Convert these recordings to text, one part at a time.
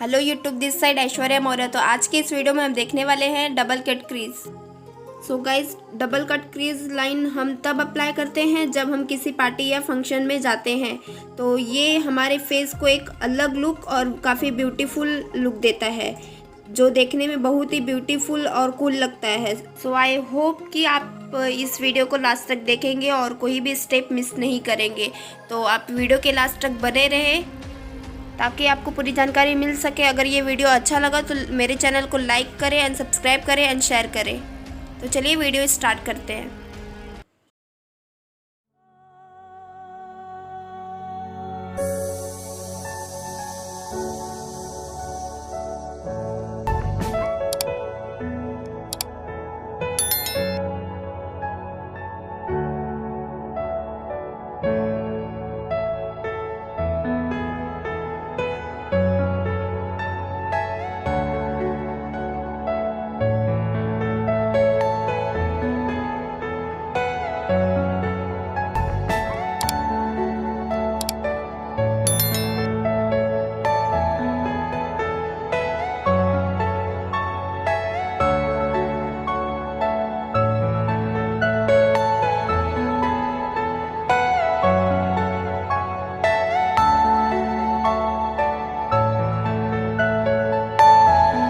Hello YouTube, दिस side Aishwarya Maurya. तो आज के इस video में हम देखने वाले हैं double cut crease. So guys, double cut crease line हम तब अप्लाई करते हैं जब हम किसी पार्टी या फंक्शन में जाते हैं। तो ये हमारे फेस को एक अलग लुक और काफ़ी ब्यूटीफुल लुक देता है, जो देखने में बहुत ही ब्यूटीफुल और कूल लगता है। सो आई होप कि आप इस वीडियो को लास्ट तक देखेंगे और कोई भी स्टेप मिस नहीं करेंगे। तो आप वीडियो के लास्ट तक बने रहें ताकि आपको पूरी जानकारी मिल सके। अगर ये वीडियो अच्छा लगा तो मेरे चैनल को लाइक करें एंड सब्सक्राइब करें एंड शेयर करें। तो चलिए वीडियो स्टार्ट करते हैं।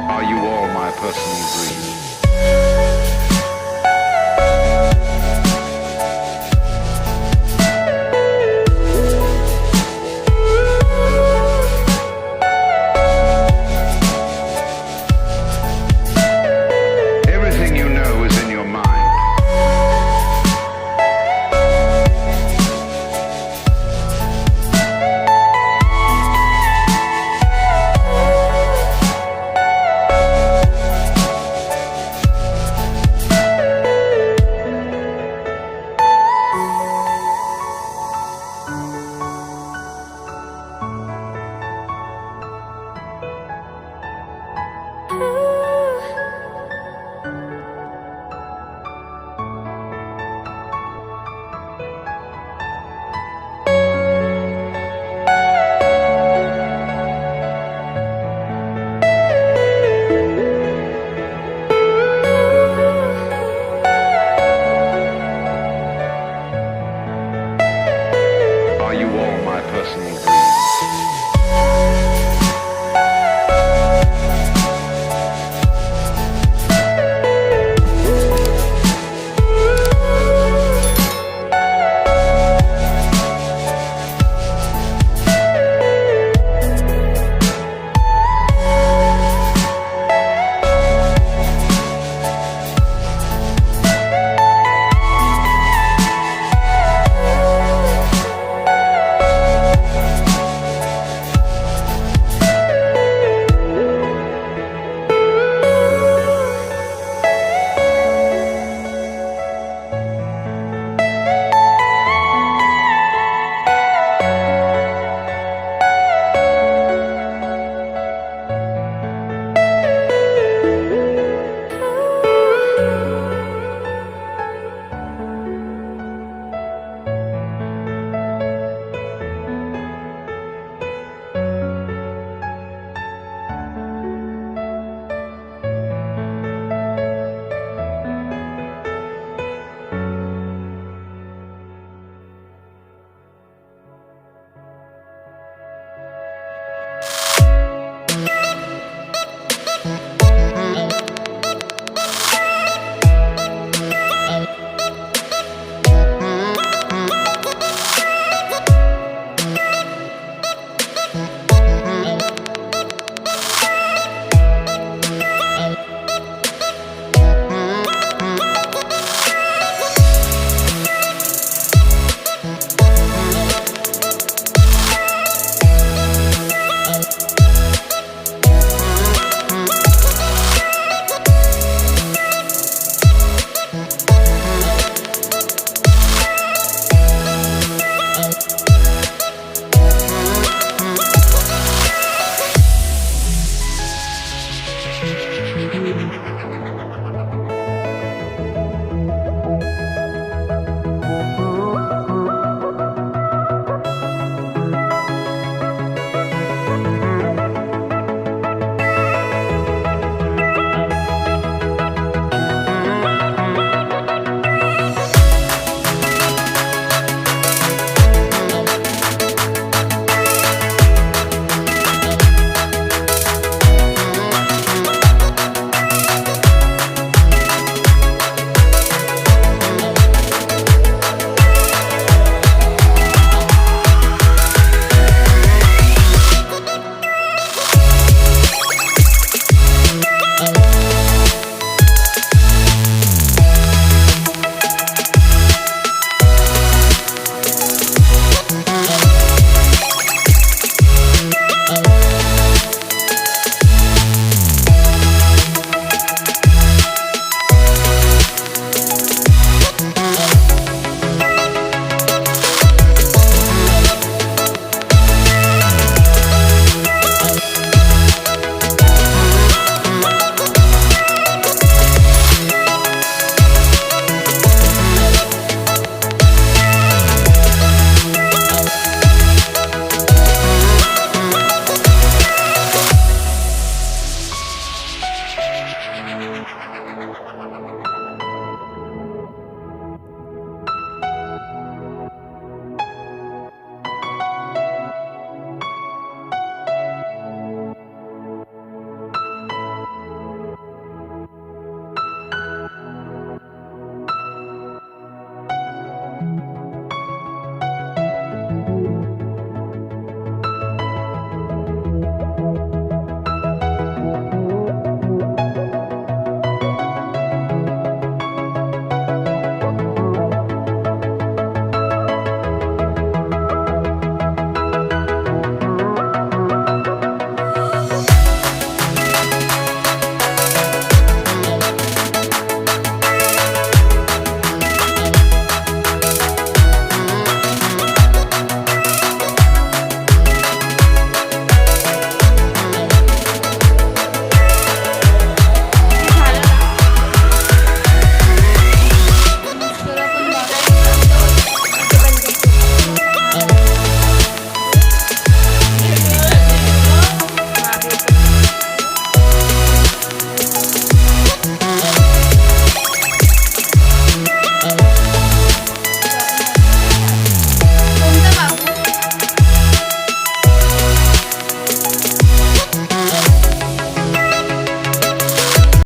Are you all my personal dreams?